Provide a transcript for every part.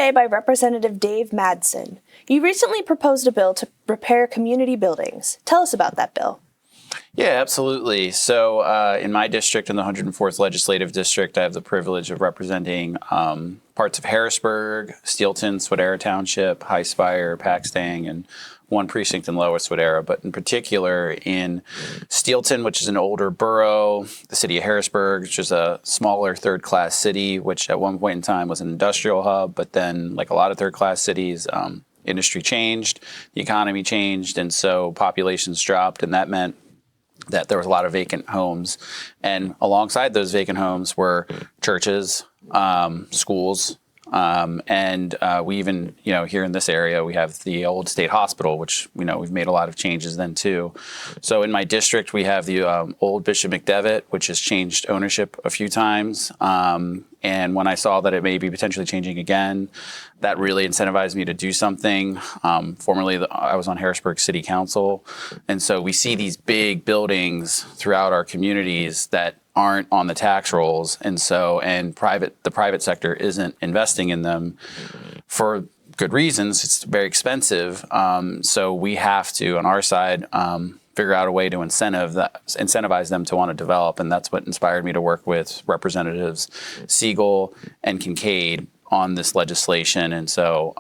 today by Representative Dave Madsen. You recently proposed a bill to repair community buildings. Tell us about that bill. Yeah, absolutely. So in my district, in the 104th Legislative District, I have the privilege of representing parts of Harrisburg, Steelton, Swedera Township, High Spire, Paxtang, and one precinct in Lower Swedera. But in particular in Steelton, which is an older borough, the city of Harrisburg, which is a smaller third-class city, which at one point in time was an industrial hub, but then, like a lot of third-class cities, industry changed, the economy changed, and so populations dropped, and that meant that there was a lot of vacant homes. And alongside those vacant homes were churches, schools, and we even, here in this area, we have the old state hospital, which, we've made a lot of changes then too. So in my district, we have the old Bishop McDevitt, which has changed ownership a few times. And when I saw that it may be potentially changing again, that really incentivized me to do something. Formerly, I was on Harrisburg City Council. And so we see these big buildings throughout our communities that aren't on the tax rolls. And the private sector isn't investing in them for good reasons. It's very expensive. So we have to, on our side, figure out a way to incentivize them to want to develop. And that's what inspired me to work with Representatives Siegel and Kincaid on this legislation. And so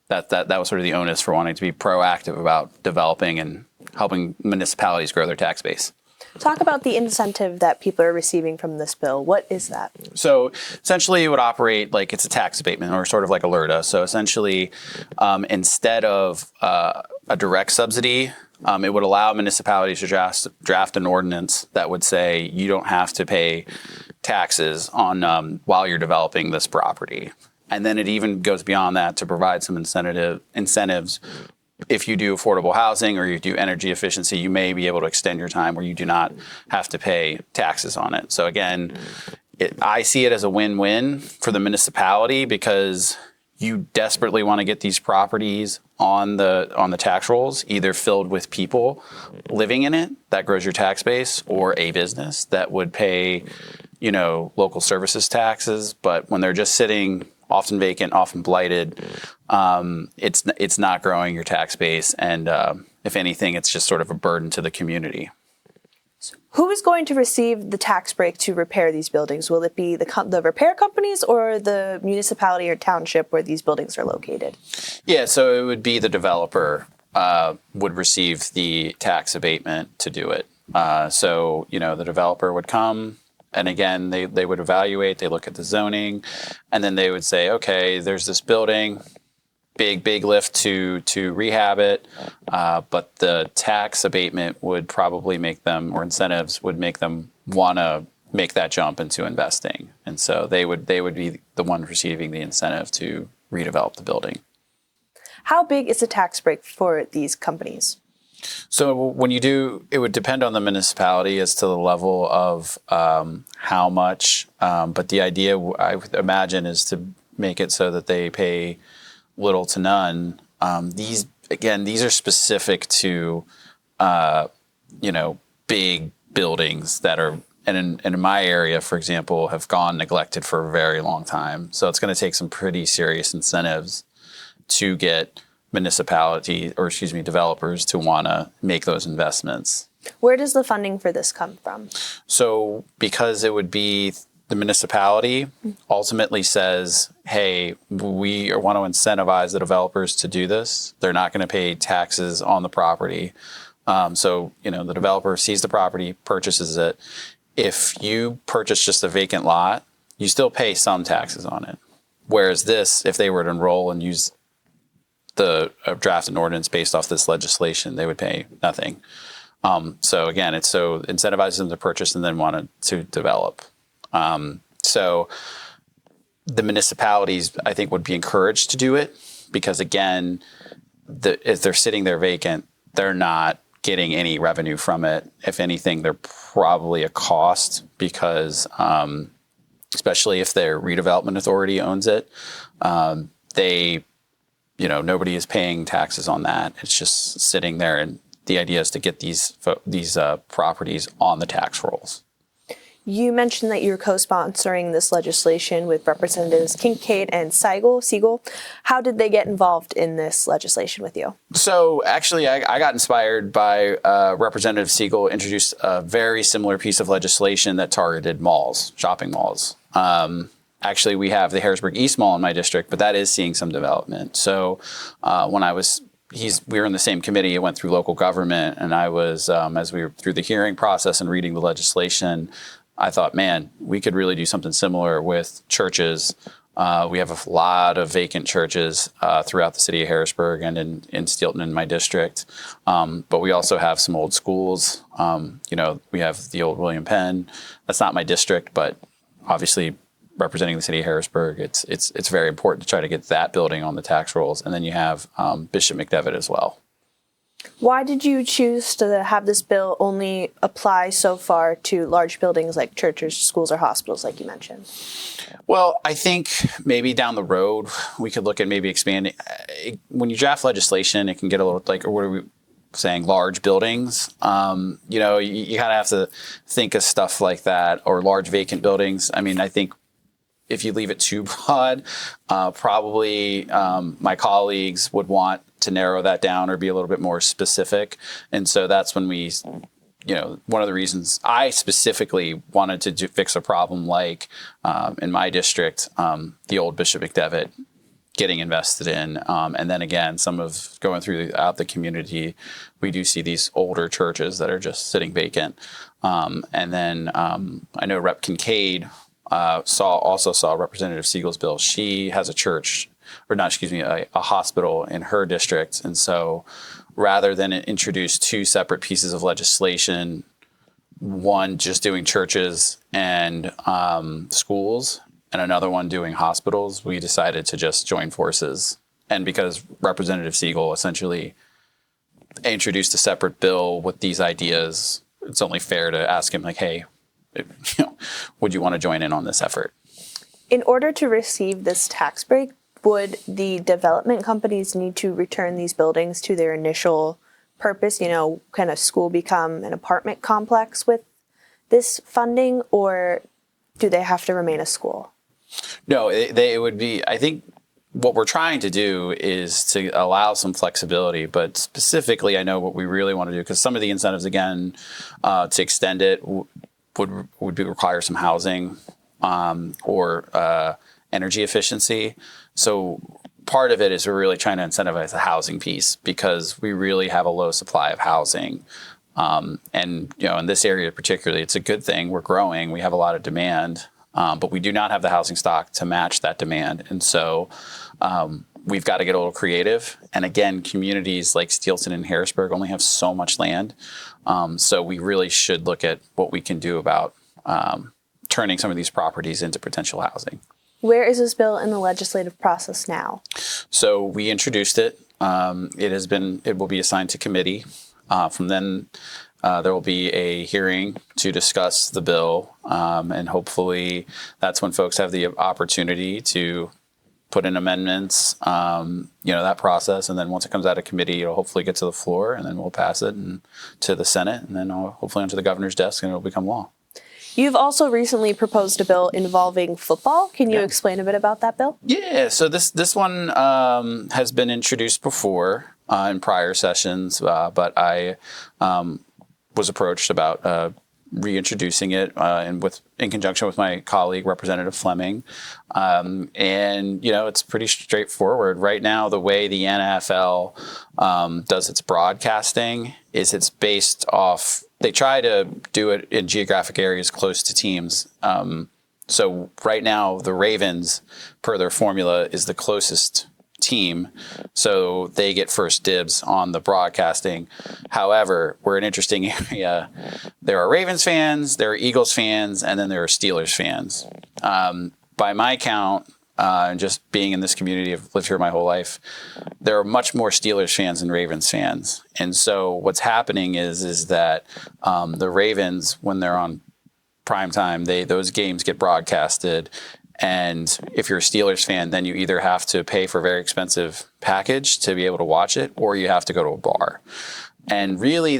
that was sort of the onus for wanting to be proactive about developing and helping municipalities grow their tax base. Talk about the incentive that people are receiving from this bill. What is that? So essentially it would operate like it's a tax abatement or sort of like alerta. So essentially instead of a direct subsidy, it would allow municipalities to draft an ordinance that would say you don't have to pay taxes on while you're developing this property. And then it even goes beyond that to provide some incentives. If you do affordable housing or you do energy efficiency, you may be able to extend your time where you do not have to pay taxes on it. So again, I see it as a win-win for the municipality because you desperately want to get these properties on the tax rolls, either filled with people living in it, that grows your tax base, or a business that would pay, local services taxes. But when they're just sitting, often vacant, often blighted, it's not growing your tax base. And if anything, it's just sort of a burden to the community. Who is going to receive the tax break to repair these buildings? Will it be the repair companies or the municipality or township where these buildings are located? Yeah, so it would be the developer would receive the tax abatement to do it. So the developer would come, and again, they would evaluate, they look at the zoning, and then they would say, okay, there's this building, big lift to rehab it, but the tax abatement would probably make them, or incentives would make them want to make that jump into investing. And so they would be the one receiving the incentive to redevelop the building. How big is the tax break for these companies? So when you do, it would depend on the municipality as to the level of how much, but the idea I would imagine is to make it so that they pay little to none. These are specific to, big buildings that are, and in my area, for example, have gone neglected for a very long time. So it's going to take some pretty serious incentives to get developers to want to make those investments. Where does the funding for this come from? So because it would be the municipality ultimately says, hey, we want to incentivize the developers to do this. They're not going to pay taxes on the property. So the developer sees the property, purchases it. If you purchase just a vacant lot, you still pay some taxes on it. Whereas this, if they were to enroll and use the draft an ordinance based off this legislation, they would pay nothing. So again, it incentivizes them to purchase and then want to develop. So the municipalities, I think, would be encouraged to do it because, again, if they're sitting there vacant, they're not getting any revenue from it. If anything, they're probably a cost because, especially if their redevelopment authority owns it, nobody is paying taxes on that. It's just sitting there, and the idea is to get these properties on the tax rolls. You mentioned that you're co-sponsoring this legislation with Representatives Kincaid and Siegel. How did they get involved in this legislation with you? So actually, I got inspired by Representative Siegel introduced a very similar piece of legislation that targeted malls, shopping malls. Actually, we have the Harrisburg East Mall in my district, but that is seeing some development. So when we were in the same committee, it went through local government, and I was, as we were through the hearing process and reading the legislation, I thought, man, we could really do something similar with churches. We have a lot of vacant churches throughout the city of Harrisburg and in Steelton in my district. But we also have some old schools. We have the old William Penn. That's not my district, but obviously representing the city of Harrisburg, it's very important to try to get that building on the tax rolls. And then you have Bishop McDevitt as well. Why did you choose to have this bill only apply so far to large buildings like churches, schools, or hospitals, like you mentioned? Well, I think maybe down the road, we could look at maybe expanding. When you draft legislation, it can get a little like, or what are we saying, large buildings? You kind of have to think of stuff like that, or large vacant buildings. I mean, I think if you leave it too broad, probably my colleagues would want to narrow that down or be a little bit more specific. And so that's when one of the reasons I specifically wanted to fix a problem like in my district, the old Bishop McDevitt getting invested in. And then again, some of going throughout the community, we do see these older churches that are just sitting vacant. And then I know Rep. Kincaid also saw Representative Siegel's bill. She has a hospital in her district. And so rather than introduce two separate pieces of legislation, one just doing churches and schools and another one doing hospitals, we decided to just join forces. And because Representative Siegel essentially introduced a separate bill with these ideas, it's only fair to ask him, like, hey, would you want to join in on this effort? In order to receive this tax break, would the development companies need to return these buildings to their initial purpose? Can a school become an apartment complex with this funding, or do they have to remain a school? No, it would be, I think what we're trying to do is to allow some flexibility, but specifically, I know what we really want to do, because some of the incentives, again, to extend it would require some housing or energy efficiency. So part of it is we're really trying to incentivize the housing piece, because we really have a low supply of housing. And in this area particularly, it's a good thing. We're growing. We have a lot of demand, but we do not have the housing stock to match that demand. And so we've got to get a little creative. And again, communities like Steelton and Harrisburg only have so much land. So we really should look at what we can do about turning some of these properties into potential housing. Where is this bill in the legislative process now? So we introduced it. It will be assigned to committee. From then, there will be a hearing to discuss the bill. And hopefully that's when folks have the opportunity to put in amendments, that process. And then once it comes out of committee, it'll hopefully get to the floor, and then we'll pass it to the Senate, and then hopefully onto the governor's desk, and it'll become law. You've also recently proposed a bill involving football. Can you explain a bit about that bill? Yeah, so this one has been introduced before in prior sessions, but I was approached about reintroducing it in conjunction with my colleague, Representative Fleming. It's pretty straightforward. Right now, the way the NFL does its broadcasting is it's based off, they try to do it in geographic areas close to teams. So right now, the Ravens, per their formula, is the closest team, so they get first dibs on the broadcasting. However, we're an interesting area. There are Ravens fans, there are Eagles fans, and then there are Steelers fans. By my count, and just being in this community, I've lived here my whole life, there are much more Steelers fans than Ravens fans. And so what's happening is that the Ravens, when they're on prime time, those games get broadcasted. And if you're a Steelers fan, then you either have to pay for a very expensive package to be able to watch it, or you have to go to a bar. And really,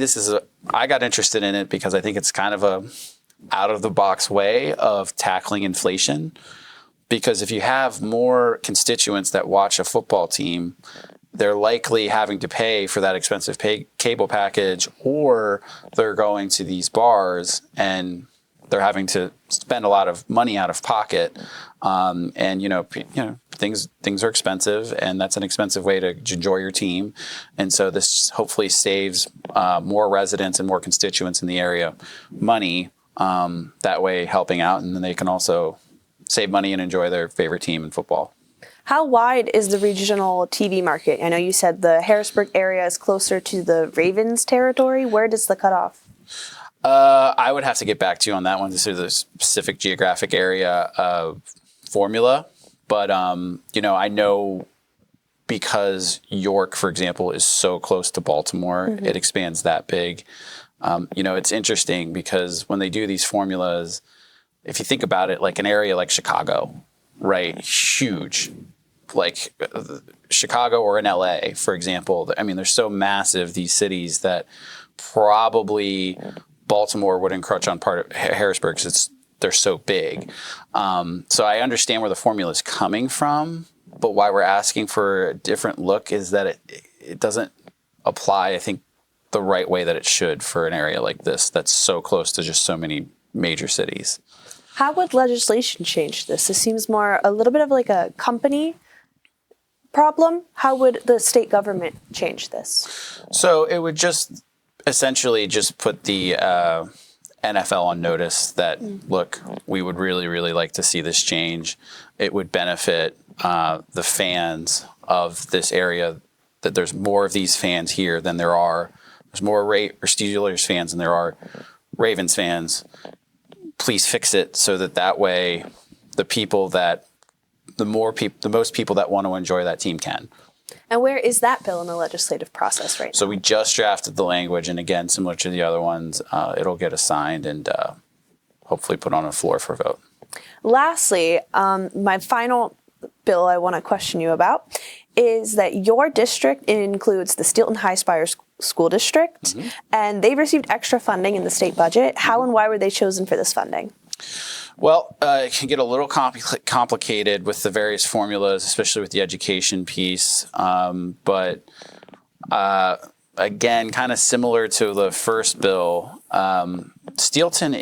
I got interested in it because I think it's kind of out of the box way of tackling inflation. Because if you have more constituents that watch a football team, they're likely having to pay for that expensive cable package, or they're going to these bars and they're having to spend a lot of money out of pocket. And things are expensive, and that's an expensive way to enjoy your team. And so this hopefully saves more residents and more constituents in the area money, that way helping out, and then they can also save money and enjoy their favorite team in football. How wide is the regional TV market? I know you said the Harrisburg area is closer to the Ravens territory. Where does the cutoff? I would have to get back to you on that one. This is a specific geographic area formula. But, I know because York, for example, is so close to Baltimore, it expands that big. It's interesting because when they do these formulas, if you think about it, like an area like Chicago, right? Huge. Like Chicago or in LA, for example. I mean, they're so massive, these cities, that probably Baltimore would encroach on part of Harrisburg because they're so big. So I understand where the formula is coming from, but why we're asking for a different look is that it doesn't apply, I think, the right way that it should for an area like this that's so close to just so many major cities. How would legislation change this? This seems more a little bit of like a company problem. How would the state government change this? So it would just essentially just put the NFL on notice that, look, we would really, really like to see this change. It would benefit the fans of this area, that there's more of these fans here than there's more Steelers fans than there are Ravens fans. Please fix it so that way the most people that want to enjoy that team can. And where is that bill in the legislative process right now? So we just drafted the language, and again, similar to the other ones, it'll get assigned and hopefully put on a floor for vote. Lastly, my final bill I want to question you about is that your district includes the Steelton High Spire School District, and they received extra funding in the state budget. How and why were they chosen for this funding? Well, it can get a little complicated with the various formulas, especially with the education piece. But again, kind of similar to the first bill, Steelton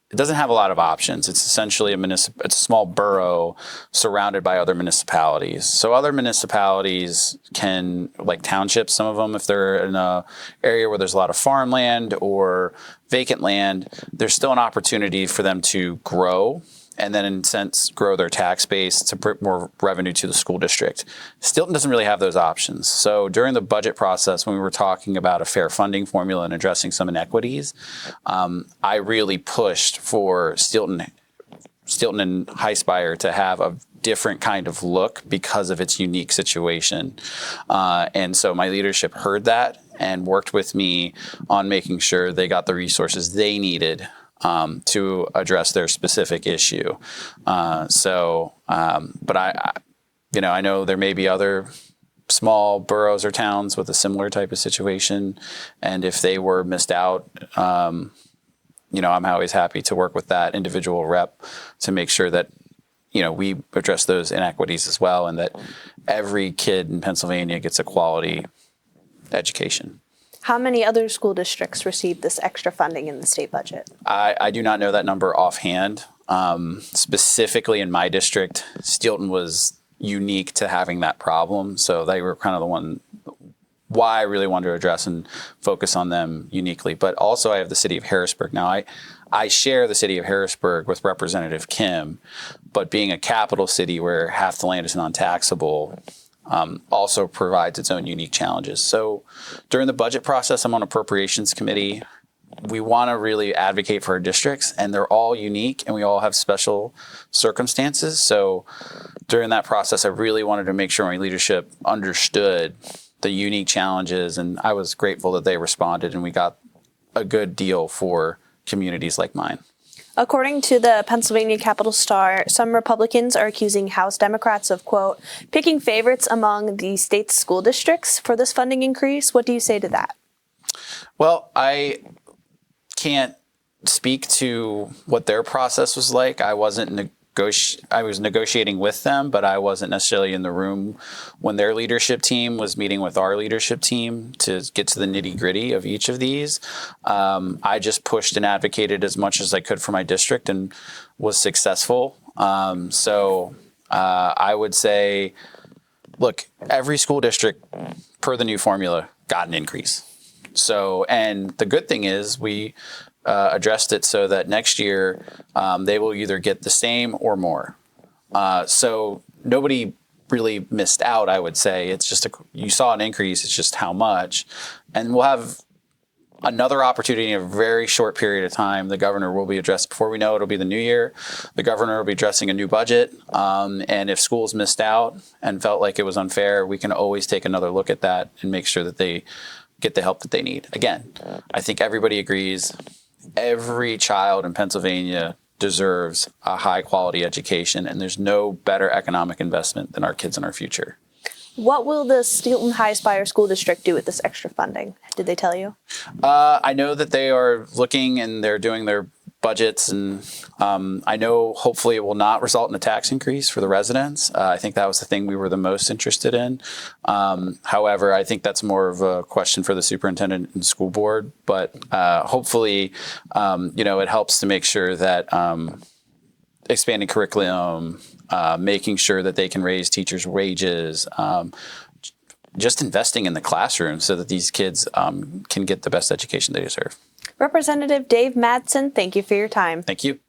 it doesn't have a lot of options. It's essentially it's a small borough surrounded by other municipalities. So other municipalities can, like townships, some of them, if they're in an area where there's a lot of farmland or vacant land, there's still an opportunity for them to grow and then, in a sense, grow their tax base to bring more revenue to the school district. Steelton doesn't really have those options. So during the budget process, when we were talking about a fair funding formula and addressing some inequities, I really pushed for Steelton and High Spire to have a different kind of look because of its unique situation. And so my leadership heard that and worked with me on making sure they got the resources they needed to address their specific issue. But I know there may be other small boroughs or towns with a similar type of situation, and if they were missed out, I'm always happy to work with that individual rep to make sure that we address those inequities as well, and that every kid in Pennsylvania gets a quality education. How many other school districts received this extra funding in the state budget? I do not know that number offhand. Specifically in my district, Steelton was unique to having that problem. So they were kind of the one why I really wanted to address and focus on them uniquely. But also I have the city of Harrisburg. Now I share the city of Harrisburg with Representative Kim, but being a capital city where half the land is non-taxable, also provides its own unique challenges. So during the budget process, I'm on appropriations committee. We want to really advocate for our districts, and they're all unique and we all have special circumstances. So during that process, I really wanted to make sure my leadership understood the unique challenges, and I was grateful that they responded and we got a good deal for communities like mine. According to the Pennsylvania Capital Star, some Republicans are accusing House Democrats of, quote, picking favorites among the state's school districts for this funding increase. What do you say to that? Well, I can't speak to what their process was like. I wasn't I was negotiating with them, but I wasn't necessarily in the room when their leadership team was meeting with our leadership team to get to the nitty gritty of each of these. I just pushed and advocated as much as I could for my district and was successful. I would say, look, every school district per the new formula got an increase. So, and the good thing is we addressed it so that next year they will either get the same or more. So nobody really missed out, I would say. It's just you saw an increase, it's just how much. And we'll have another opportunity in a very short period of time. The governor will be addressed, before we know it'll be the new year. The governor will be addressing a new budget. And if schools missed out and felt like it was unfair, we can always take another look at that and make sure that they get the help that they need. Again, I think everybody agrees every child in Pennsylvania deserves a high quality education, and there's no better economic investment than our kids and our future. What will the Steelton High Spire School District do with this extra funding? Did they tell you? I know that they are looking and they're doing their budgets, and I know hopefully it will not result in a tax increase for the residents. I think that was the thing we were the most interested in. However, I think that's more of a question for the superintendent and school board, but hopefully, it helps to make sure that expanding curriculum, making sure that they can raise teachers' wages, just investing in the classroom so that these kids can get the best education they deserve. Representative Dave Madsen, thank you for your time. Thank you.